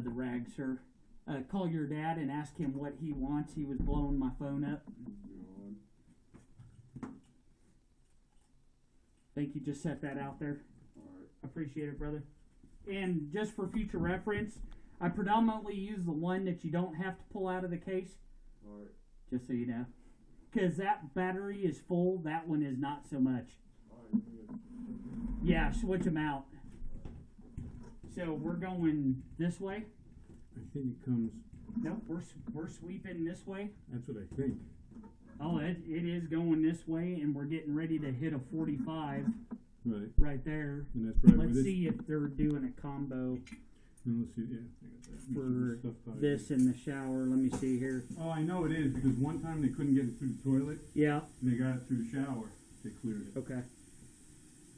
The rag, sir. Call your dad and ask him what he wants. He was blowing my phone up. Thank you. Just set that out there. All right. Appreciate it, brother. And just for future reference, I predominantly use the one that you don't have to pull out of the case. All right. Just so you know. Because that battery is full, that one is not so much. All right. Yeah, switch them out. So we're going this way. I think it comes. Nope, we're sweeping this way. That's what I think. Oh, it is going this way, and we're getting ready to hit a 45 right there. And that's right. Let's see if they're doing a combo Let's see. Yeah, I got that. for this in the shower. Let me see here. Oh, I know it is because one time they couldn't get it through the toilet. Yeah. And they got it through the shower. They cleared it. Okay.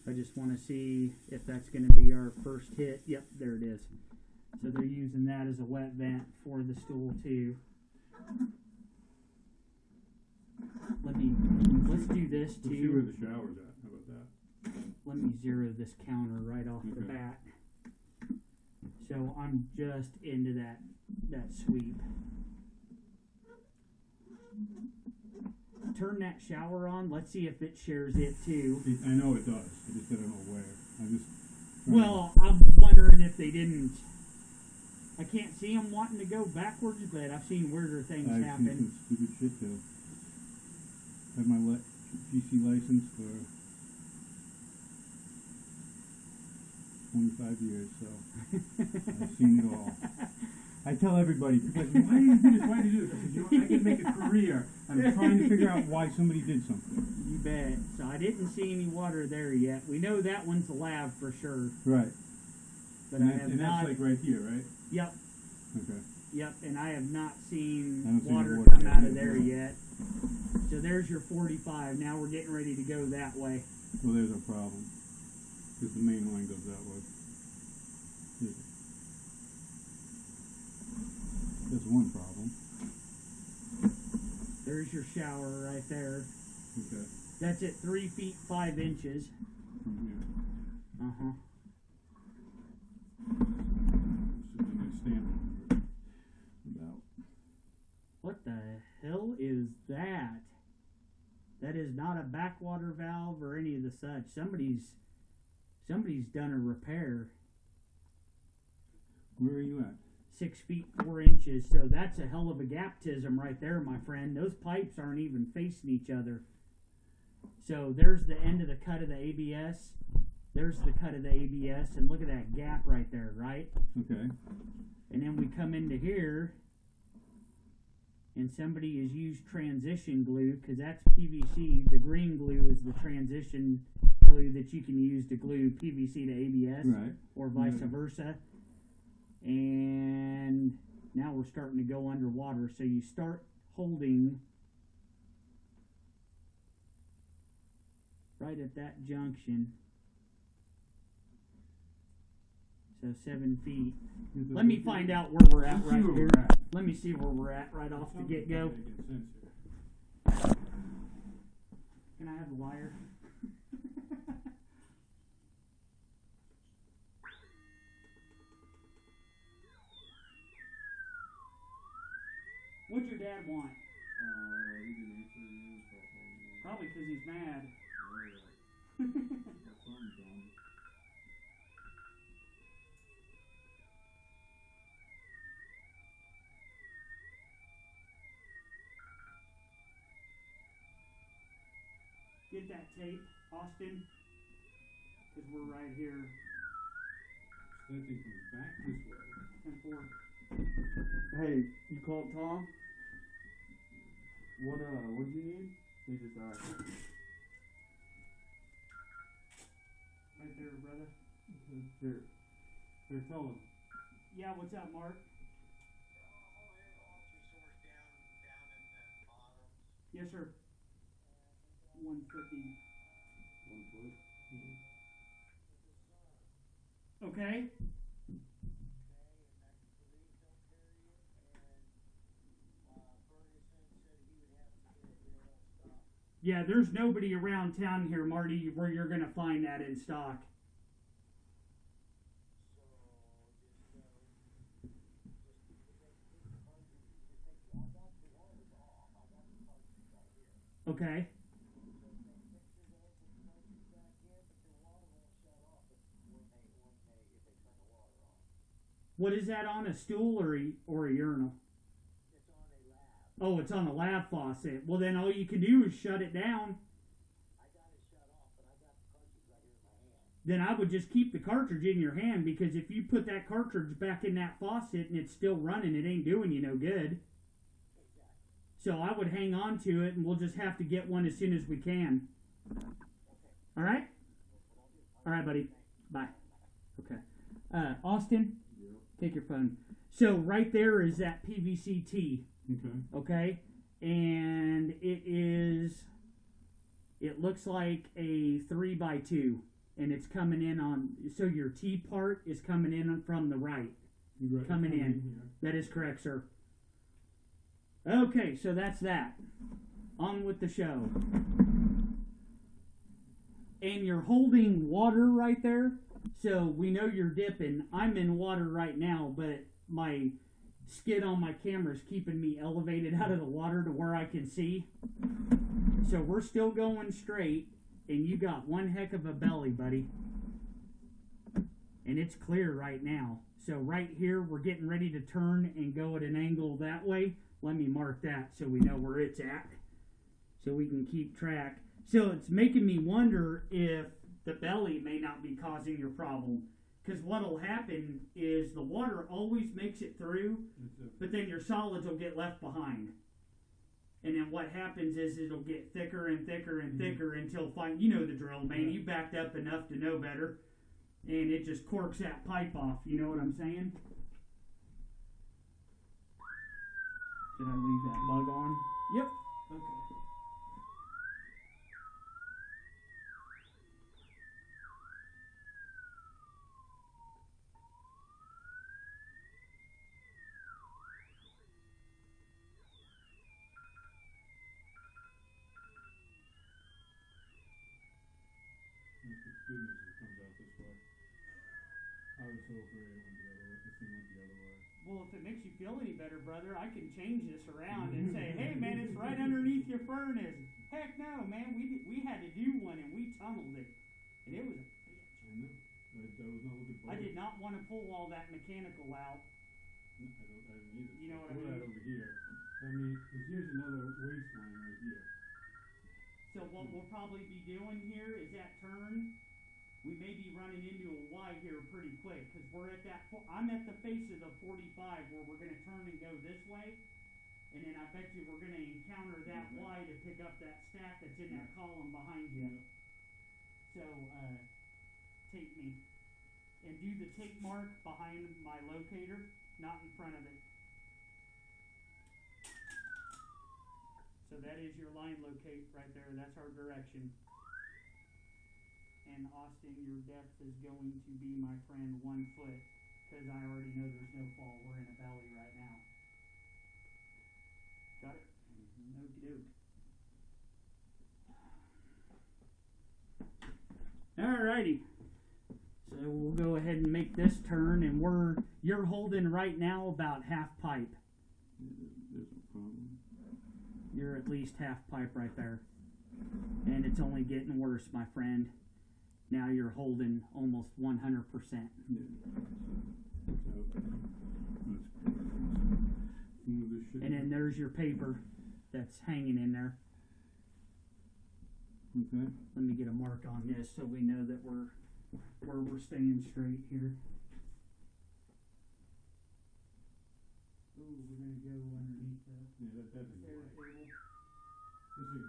I just want to see if that's going to be our first hit. Yep, there it is. So they're using that as a wet vent for the stool too. Let's do this too. Let's see where the shower's at. How about that? Let me zero this counter right off the bat. So I'm just into that sweep. Turn that shower on. Let's see if it shares it too. I know it does. I just don't know where. Well, I'm wondering if they didn't. I can't see them wanting to go backwards, but I've seen weirder things happen. I've seen some stupid shit though. I have my GC license for 25 years, so I've seen it all. I tell everybody, people are like, why do you do this? Why do you do this? I said, I can make a career. I'm trying to figure out why somebody did something. You bet. So I didn't see any water there yet. We know that one's a lab for sure. Right. But and that's like right here, right? Yep. Okay. Yep, and I have not seen water water come out of there yet. So there's your 45. Now we're getting ready to go that way. Well, there's a problem. Because the main line goes that way. That's one problem. There's your shower right there. Okay. That's at 3 feet 5 inches. From here. Uh-huh. What the hell is that? That is not a backwater valve or any of the such. Somebody's done a repair. Where are you at? 6 feet 4 inches. So that's a hell of a gaptism right there, my friend. Those pipes aren't even facing each other. So there's the end of the cut of the ABS. There's the cut of the ABS, and look at that gap right there, right? Okay. And then we come into here, and somebody has used transition glue, because that's PVC. The green glue is the transition glue that you can use to glue PVC to ABS, right, or vice versa. And now we're starting to go underwater. So you start holding right at that junction. So 7 feet. Let me find out where we're at right here. Let me see where we're at right off the get-go. Can I have the wire? What'd your dad want? He didn't answer his cell phone. Probably because he's mad. Get that tape, Austin, because we're right here. That thing comes back this way. And forward. Hey, you called Tom? What do you need? He just asked. Right there, brother. Here, tell him. Yeah, what's up, Mark? Yes, sir. 150. 1 foot. Okay. Yeah, there's nobody around town here, Marty, where you're gonna find that in stock. Okay. What is that on, a stool or a urinal? Oh, it's on a lab faucet. Well, then all you can do is shut it down. Then I would just keep the cartridge in your hand, because if you put that cartridge back in that faucet and it's still running, it ain't doing you no good. So I would hang on to it, and we'll just have to get one as soon as we can. All right? All right, buddy. Bye. Okay. Austin, take your phone. So right there is that PVC tee. Okay. Okay? And it looks like a 3x2. And it's coming in on, so your T part is coming in from the right. Coming in. Here. That is correct, sir. Okay, so that's that. On with the show. And you're holding water right there. So we know you're dipping. I'm in water right now, but my skid on my camera is keeping me elevated out of the water to where I can see. So we're still going straight. And you got one heck of a belly, buddy. And it's clear right now. So right here, we're getting ready to turn and go at an angle that way. Let me mark that so we know where it's at, so we can keep track. So it's making me wonder if the belly may not be causing your problem. Because what'll happen is the water always makes it through, but then your solids will get left behind. And then what happens is it'll get thicker and thicker and thicker until you know the drill, man. You backed up enough to know better. And it just corks that pipe off. You know what I'm saying? Did I leave that bug on? Yep. Okay. Goodness, it comes out this way. I was so afraid it went the other way. This thing went the other way. Well, if it makes you feel any better, brother, I can change this around and say, hey, man, it's right underneath your furnace. Heck no, man. We had to do one, and we tunneled it. And it was a bitch. I know. I was not looking for I it. did not want to pull all that mechanical out. I didn't either. You know what I Pull mean? that over here. I mean, 'cause here's another waistline right here. So what we'll probably be doing here is that turn. We may be running into a Y here pretty quick, because we're at that. I'm at the face of the 45 where we're going to turn and go this way, and then I bet you we're going to encounter that Y to pick up that stack that's in that column behind you. So tape me, and do the tape mark behind my locator, not in front of it. So that is your line locate right there. That's our direction. And Austin, your depth is going to be, my friend, 1 foot, because I already know there's no fall. We're in a valley right now. Got it? Okie doke. Alrighty. So we'll go ahead and make this turn, and you're holding right now about half pipe. There's a problem. You're at least half pipe right there. And it's only getting worse, my friend. Now you're holding almost 100%. Yeah. Move this shit. And then there's your paper that's hanging in there. Okay. Let me get a mark on this so we know that we're staying straight here. Ooh, we're gonna go underneath the Yeah, that's stair table. Let's see.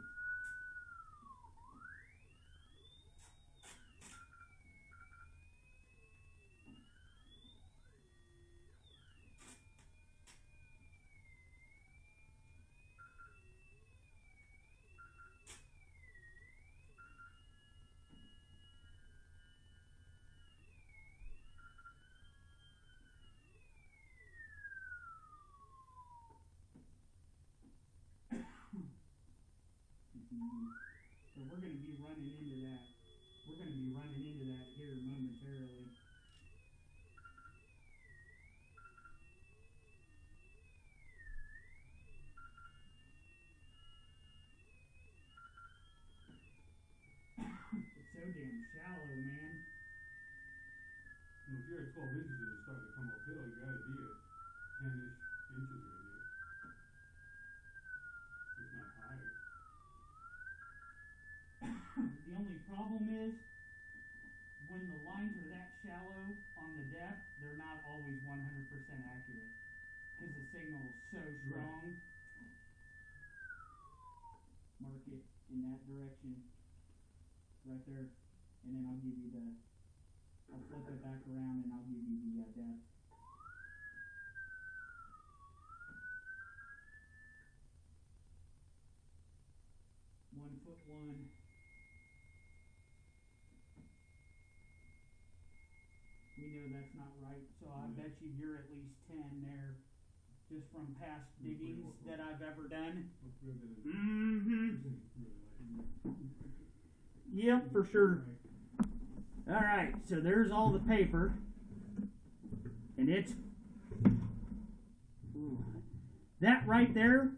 we're going to be running into that. We're going to be running into that here momentarily. It's so damn shallow, man. Well, if you're at 12 inches and you're starting to come uphill, you gotta be at 10-ish inches right here. If not higher. The only problem is, when the lines are that shallow on the depth, they're not always 100% accurate. Because the signal is so strong. Mark it in that direction. Right there. And then I'll give you I'll flip it back around and I'll give you the depth. .1. We know that's not right, so I bet you're at least 10 there, just from past diggings that I've ever done. Yep, for sure. Alright, so there's all the paper, and it's that right there.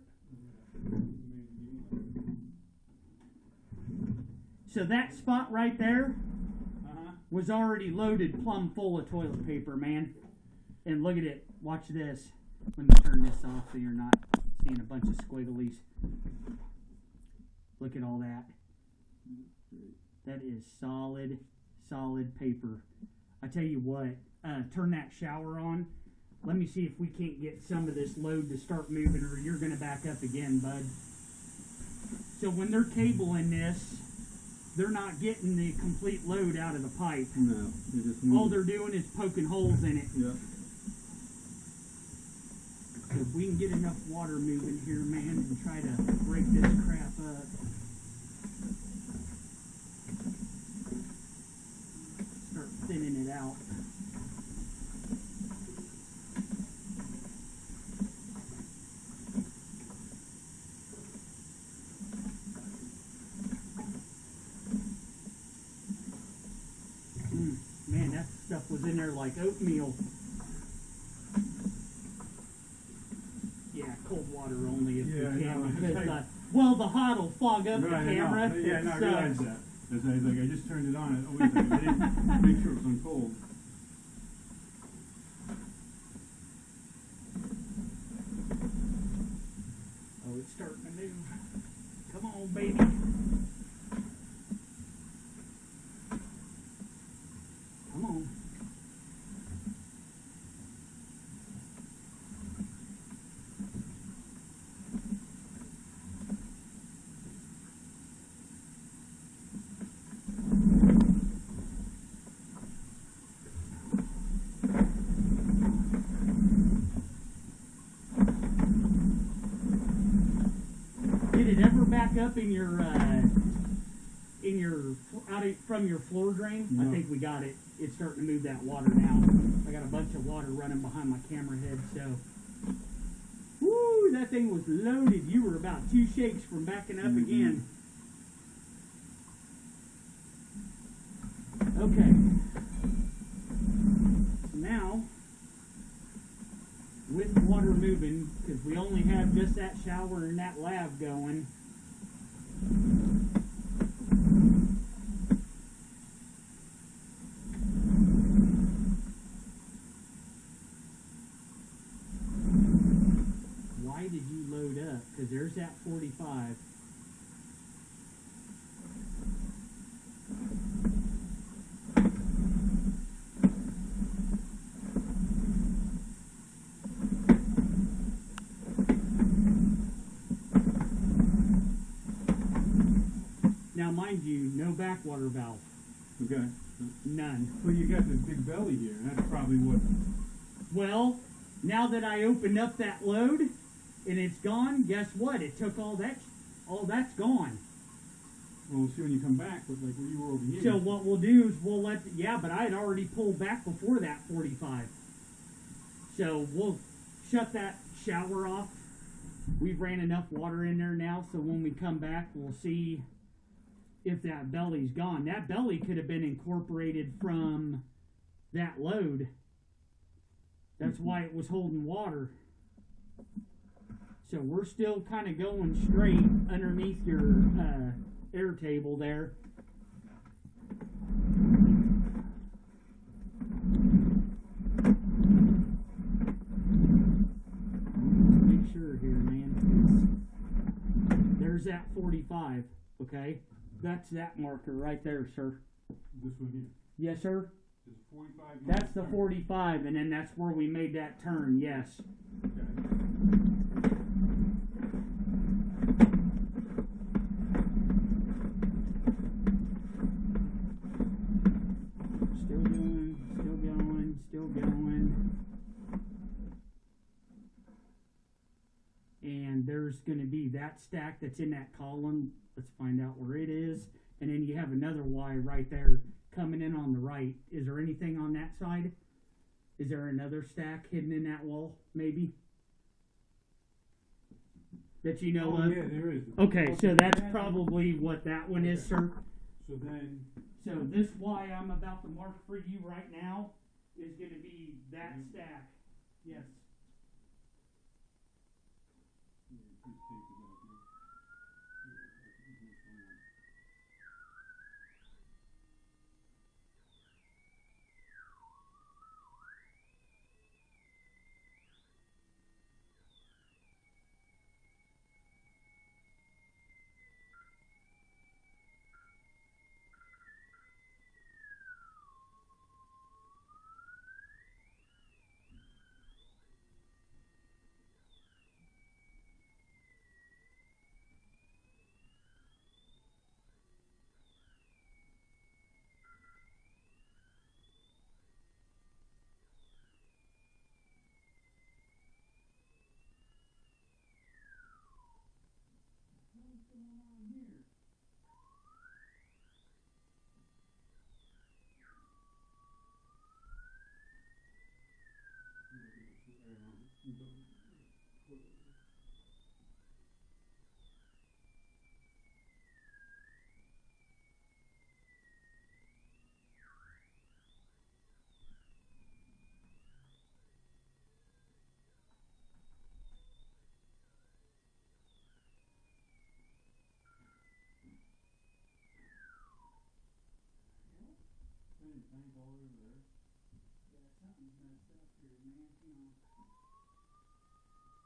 So that spot right there was already loaded plumb full of toilet paper, man. And look at it. Watch this. Let me turn this off so you're not seeing a bunch of squigglies. Look at all that. That is solid paper. I tell you what, turn that shower on. Let me see if we can't get some of this load to start moving, or you're going to back up again, bud. So when they're cabling this, they're not getting the complete load out of the pipe. No, they're just all they're doing is poking holes in it. Yeah. So if we can get enough water moving here, man, and try to break this crap up. Start thinning it out. Man, that stuff was in there like oatmeal. Yeah, cold water only if we can. Because, well, the hot will fog up the camera. Yeah, no, I realized that. As I just turned it on. Oh, wait a second. I didn't make sure it was on cold. Oh, it's starting to move. Come on, baby. Come on. Did it ever back up in your from your floor drain? No. I think we got it. It's starting to move that water now. I got a bunch of water running behind my camera head, so. Woo, that thing was loaded. You were about 2 shakes from backing up again. Okay. So now, with water moving, because we only have just that shower and that lab going, why did you load up? Because there's that 45. Now, mind you, no backwater valve. Okay. None. Well, you got this big belly here. That's probably what. Well, now that I opened up that load and it's gone, guess what? It took all that's gone. Well, we'll see when you come back. But like where you were over here. So what we'll do is but I had already pulled back before that 45. So we'll shut that shower off. We've ran enough water in there now, so when we come back, we'll see if that belly's gone. That belly could have been incorporated from that load. That's why it was holding water. So we're still kind of going straight underneath your air table there. Make sure here, man. There's that 45, okay? That's that marker right there, sir. This one here. Yes, sir? Is 45. That's the 45, and then that's where we made that turn, yes. Okay. Still going, still going, still going. And there's going to be that stack that's in that column. Let's find out where it is. And then you have another Y right there coming in on the right. Is there anything on that side? Is there another stack hidden in that wall, maybe? That you know Oh, of? yeah, there is. Okay, so that's probably what that one is, sir. So then, So this Y I'm about to mark for you right now is going to be that stack. Yes. Something's messed up here, man.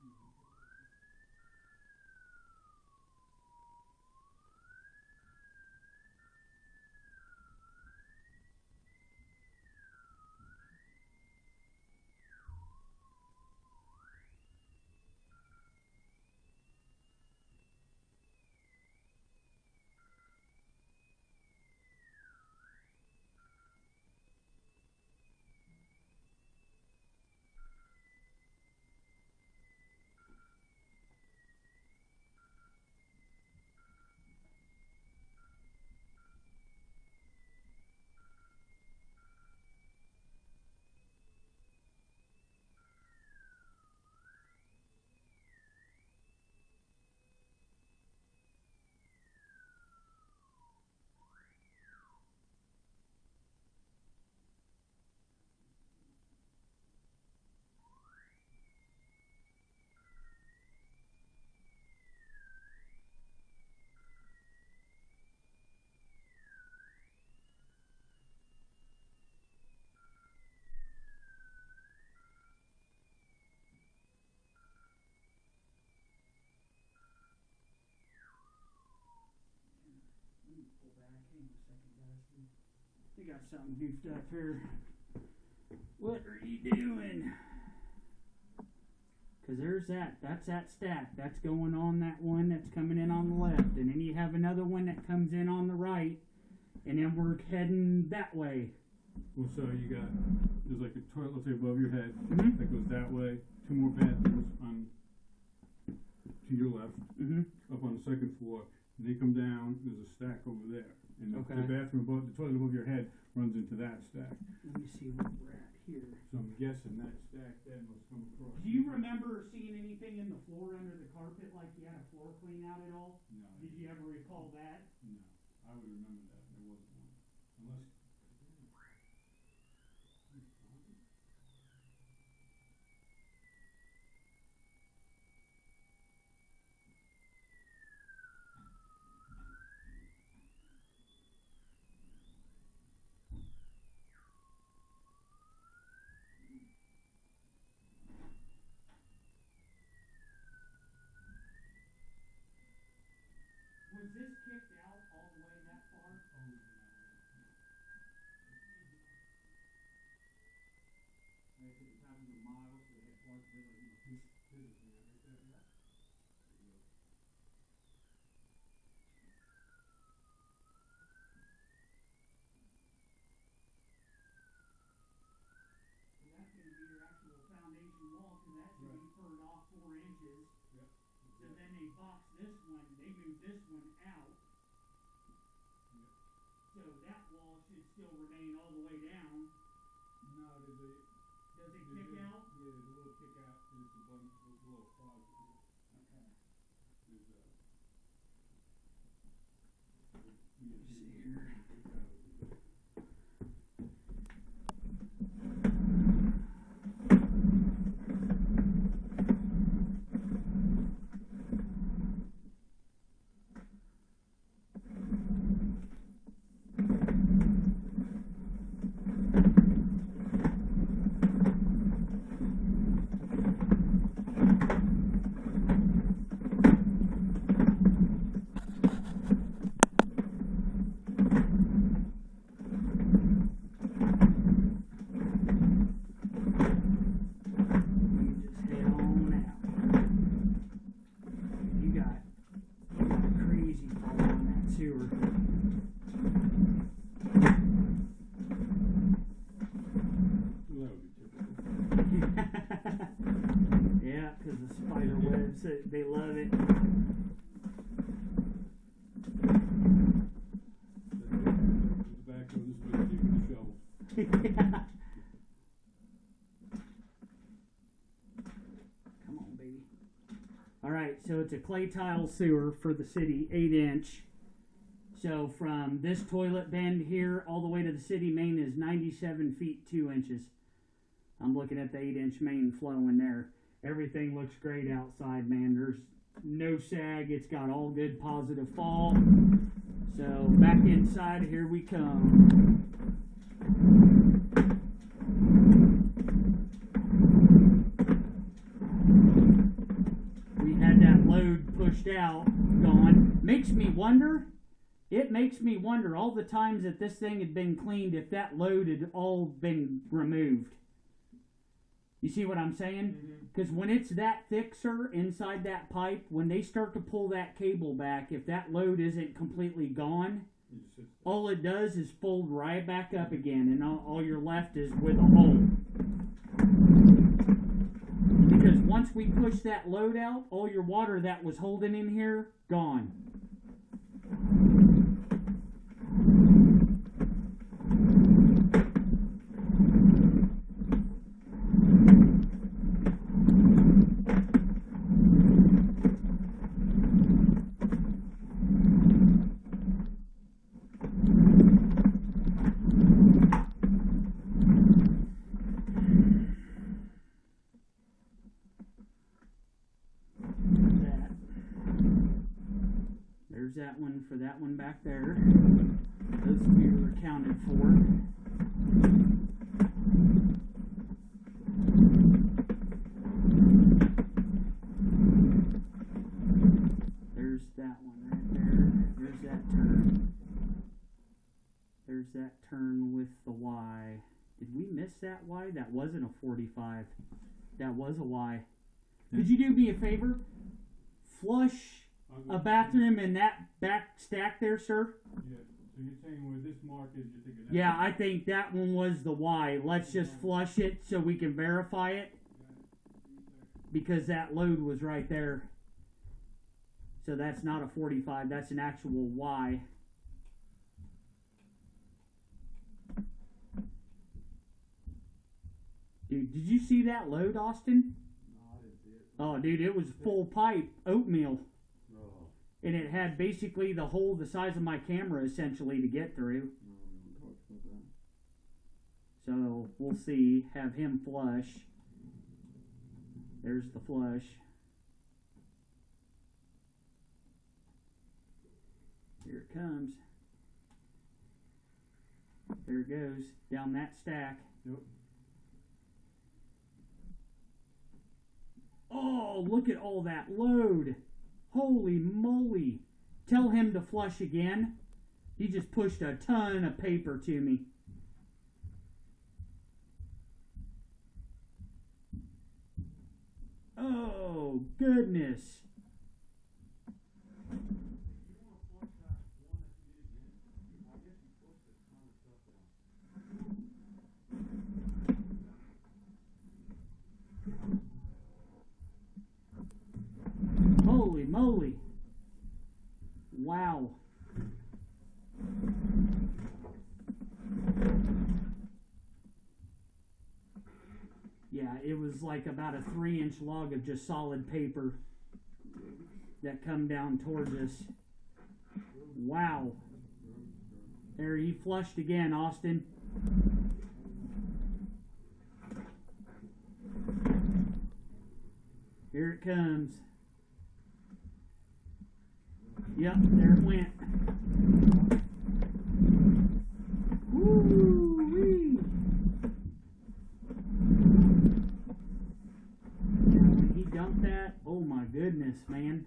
Hang on. We got something goofed up here. What are you doing? Because there's that. That's that stack. That's going on that one that's coming in on the left. And then you have another one that comes in on the right. And then we're heading that way. well, so you got, there's like a toilet, let's say above your head, Mhm. that goes that way, 2 more bathrooms on, to your left, up on the second floor, and they come down, there's a stack over there. And Okay. the bathroom above, the toilet above your head runs into that stack. Let me see where we're at here. So I'm guessing that stack then must come across. Do you remember seeing anything in the floor under the carpet like you had a floor clean out at all? No, Did you ever recall that? no. I I would remember that, there wasn't one, unless. Was this kicked out all the way that far? Oh, yeah. Right, 'cause the top was a mile, so they had parts of it, like, This is the right there, yeah. There you go. so that's gonna be your actual foundation wall, 'cause that should be furred off 4 inches. Yep. So then they box this one, they moved this one out. Yep. So that wall should still remain all the way down. No, there's a. Does it kick out? Yeah, there's a little kick out, and it's a button, a little closet here. Okay. There's a. See here. They love it. The back of this way, you can shovel. Yeah. Come on, baby. All right, so it's a clay tile sewer for the city, 8-inch. So from this toilet bend here all the way to the city main is 97 feet 2 inches. I'm looking at the 8-inch main flowing there. Everything looks great outside, man. There's no sag. It's got all good positive fall. So back inside, here we come. We had that load pushed out, gone. Makes me wonder. It makes me wonder all the times that this thing had been cleaned if that load had all been removed. You see what I'm saying? Because when it's that thick, sir, inside that pipe, when they start to pull that cable back, if that load isn't completely gone, all it does is fold right back up again, and all you're left is with a hole. Because once we push that load out, all your water that was holding in here, gone. There's that one for that one back there. Those two are accounted for. There's that one right there. There's that turn. There's that turn with the Y. Did we miss that Y? That wasn't a 45. That was a Y. Could you do me a favor? Flush a bathroom in that back stack there, sir? Yeah, so you're saying where this mark is, you're thinking that? Yeah, I think that one was the Y. Let's just flush it so we can verify it. Because that load was right there. So that's not a 45, that's an actual Y. Dude, did you see that load, Austin? No, I didn't see it. Oh, dude, it was full pipe oatmeal. Oh. and it had basically the hole the size of my camera essentially to get through. So we'll see. Have him flush. There's the flush. Here it comes. There it goes, down that stack. Yep. Oh, look at all that load. Holy moly. Tell him to flush again. He just pushed a ton of paper to me. Oh, goodness. Holy moly. Wow. Yeah, it was like about a 3-inch log of just solid paper that come down towards us. Wow. There, he flushed again, Austin. Here it comes. Yep, there it went. Woo-wee. Now, when he dumped that, oh my goodness, man.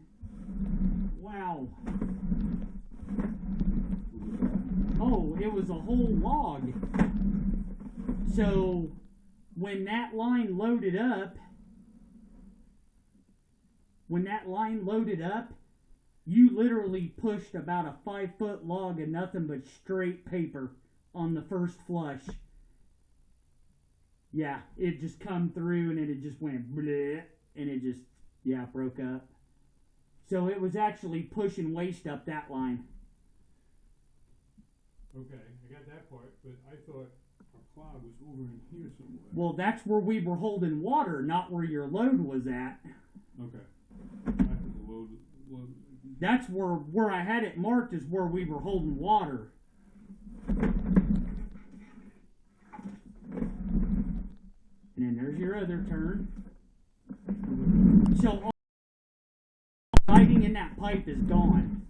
Wow. Oh, it was a whole log. So, when that line loaded up, you literally pushed about a 5-foot log of nothing but straight paper on the first flush. Yeah, it just come through and it just went bleh, and it just, yeah, broke up. So it was actually pushing waste up that line. Okay, I got that part, but I thought our cloud was over in here somewhere. Well, that's where we were holding water, not where your load was at. Okay. I had the load. That's where I had it marked is where we were holding water. And then there's your other turn. So all the lighting in that pipe is gone.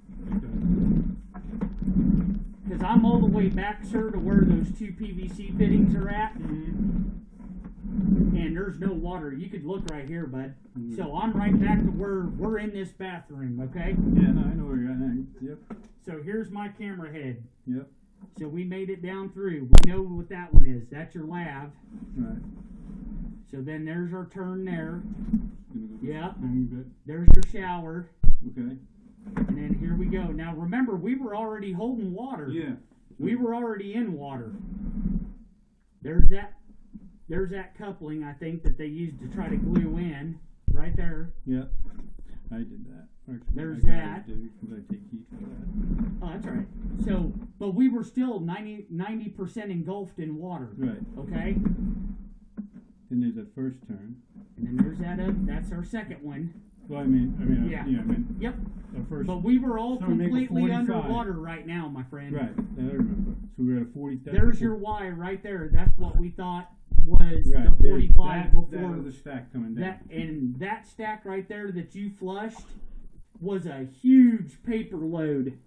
Because I'm all the way back, sir, to where those 2 PVC fittings are at. And there's no water. You could look right here, bud. Mm-hmm. So I'm right back to where we're in this bathroom, okay? Yeah, no, I know where you're at now. Yep. So here's my camera head. Yep. So we made it down through. We know what that one is. That's your lav. Right. So then there's our turn there. Yep. Bit. There's your shower. Okay. And then here we go. Now remember, we were already holding water. Yeah. We were already in water. There's that coupling, I think, that they used to try to glue in. Right there. Yep. I did that. Actually, There's I that. do, 'cause I take heat for that. Oh, that's right. So, but we were still 90% engulfed in water. Right. Okay? Then there's that first turn. And then there's that's our second one. Well, I mean, Yeah. I mean, Yep. the first. But we were all So we make a completely 45. underwater right now, my friend. Right. I remember. So we're at a 40. There's your Y right there. That's what we thought was Right. the 45 That before other stack coming down. and that stack right there that you flushed was a huge paper load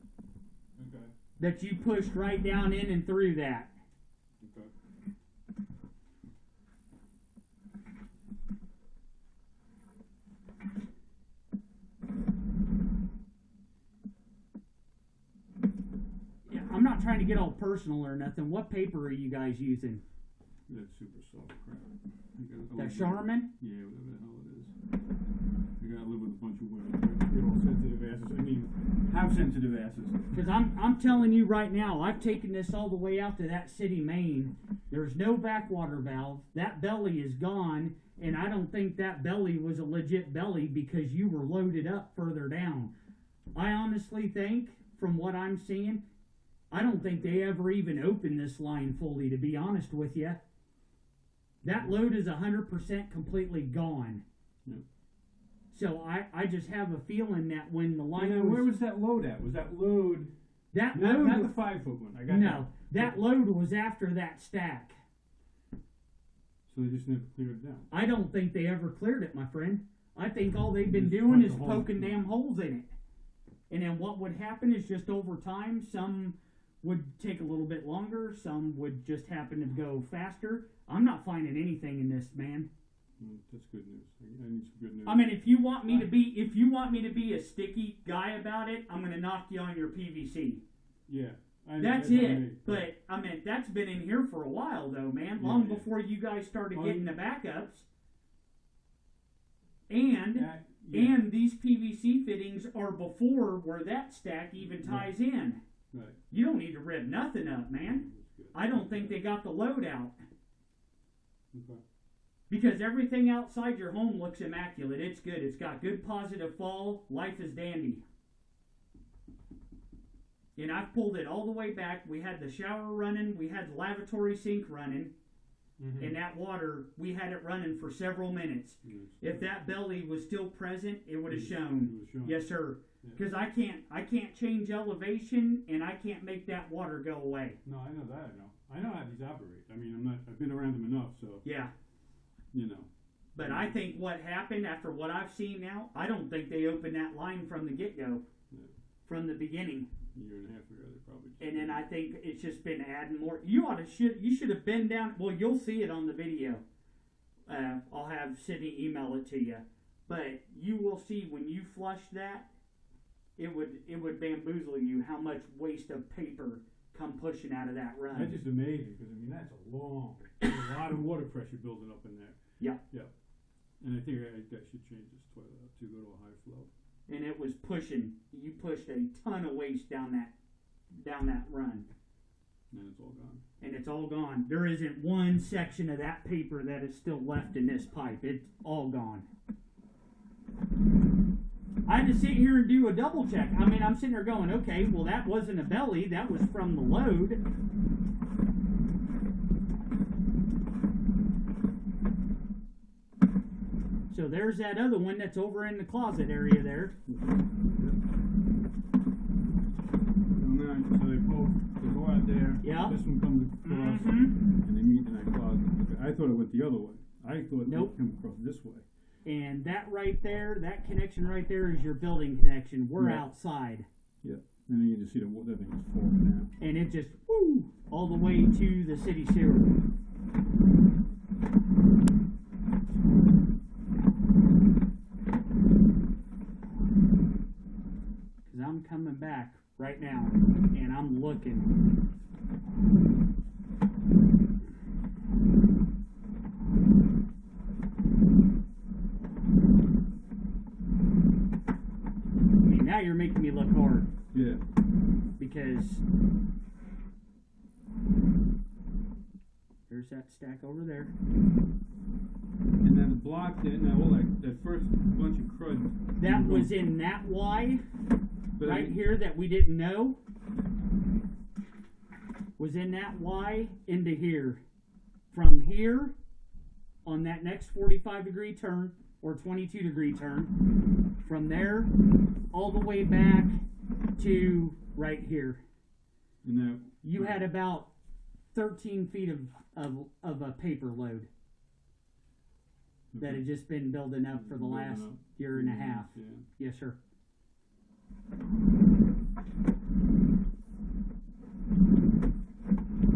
Okay. that you pushed right down in and through that. Okay. Yeah, I'm not trying to get all personal or nothing. What paper are you guys using? That's super soft crap. That Charmin? Yeah, whatever the hell it is. I gotta live with a bunch of women. They're all sensitive asses. I mean, have sensitive asses. Because I'm telling you right now, I've taken this all the way out to that city main. There's no backwater valve. That belly is gone, and I don't think that belly was a legit belly because you were loaded up further down. I honestly think, from what I'm seeing, I don't think they ever even opened this line fully, to be honest with you. That load is 100% completely gone. Yep. So I just have a feeling that when the line And then where was that load at? Was that load that not, load not was, the 5-foot one? I got no, that load was after that stack. So they just never cleared it down. I don't think they ever cleared it, my friend. I think all they've been Just doing punch is a hole. poking damn holes in it. And then what would happen is just over time, some would take a little bit longer, some would just happen to go faster. I'm not finding anything in this, man. That's good news. I need some good news. I mean, if you want me to be a sticky guy about it, I'm gonna knock you on your PVC. Yeah. That's what I it. mean. But I mean, that's been in here for a while, though, man. Long Yeah. before you guys started Well, getting the backups. And Yeah. and these PVC fittings are before where that stack even ties in. Right. You don't need to rip nothing up, man. That's good. I don't think they got the load out. Okay. Because everything outside your home looks immaculate. It's good. It's got good positive fall. Life is dandy. And I've pulled it all the way back. We had the shower running. We had the lavatory sink running. Mm-hmm. And that water, we had it running for several minutes. If that belly was still present, it would have shown. Yes, sir. Yeah. Because I can't change elevation, and I can't make that water go away. No, I know that. I know how these operate. I mean, I've been around them enough, so Yeah. you know. But I think what happened after what I've seen now, I don't think they opened that line from the get-go, Yeah. from the beginning. A year and a half ago, they probably. And then I think it's just been adding more. You should have been down. Well, you'll see it on the video. I'll have Sydney email it to you. But you will see when you flush that, it would bamboozle you how much waste of paper come pushing out of that run. That's just amazing because I mean that's there's a lot of water pressure building up in there. Yeah. Yeah. And I think I should change this toilet up to go to a high flow. And it was pushing. You pushed a ton of waste down that run. And it's all gone. And it's all gone. There isn't one section of that paper that is still left in this pipe. It's all gone. I had to sit here and do a double check. I mean, I'm sitting there going, okay, well, that wasn't a belly. That was from the load. So there's that other one that's over in the closet area there. So they go out there. Yeah. This one comes across, and they meet in that closet. I thought it went the other way. I thought Nope. it came across this way. And that right there, that connection right there is your building connection. We're Right. outside. Yeah. And then you just see that thing is falling down. And it just, woo, all the way to the city sewer. Because I'm coming back right now, and I'm looking. I mean, now you're making me look hard. Yeah. Because there's that stack over there. And then the block that now all that first bunch of crud. That was in that Y But right here that we didn't know. Was in that Y into here. From here on that next 45-degree turn or 22-degree turn. From there all the way back to right here. And that You had about 13 feet of a paper load that had just been building up for the last year and a half. Yeah. Yes, sir.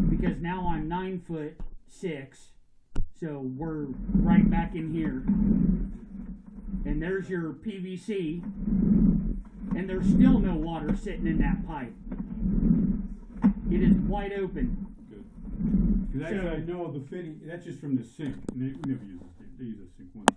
Because now I'm 9'6", so we're right back in here. And there's your PVC, and there's still no water sitting in that pipe. It is wide open. Good. Because I know the fitting. That's just from the sink. And they never use the sink. They use a sink once.